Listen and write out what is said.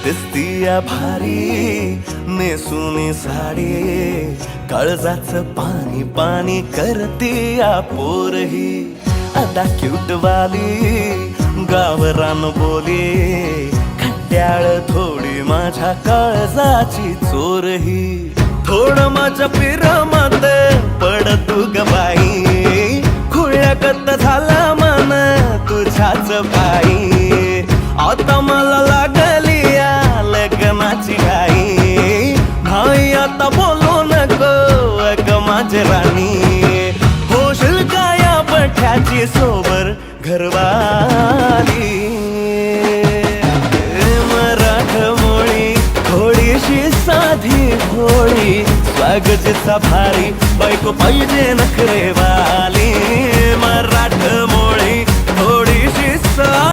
दिसतीया भारी नेसूनी साडी, काळजाचं पाणी पाणी करतीया पोरही. आता क्यूट वाली गावरान बोली, खट्याळ थोडी माझ्या काळजाची चोरही. थोडं माझ्या पिरमत पड तू ग बाई, खुळ्यागत झाला मन तुझ्याच पायी. आता मला लागली या लग्नाची घाई, भाई आता बोलू नको अग माझी राणी. होशील का या बठ्याची सोबर घरवाली. मराठमोळी थोडीशी साधी भोळी, स्वागतीचा भारी बायको पाहिजे नखरेवाली. मराठमोळी थोडीशी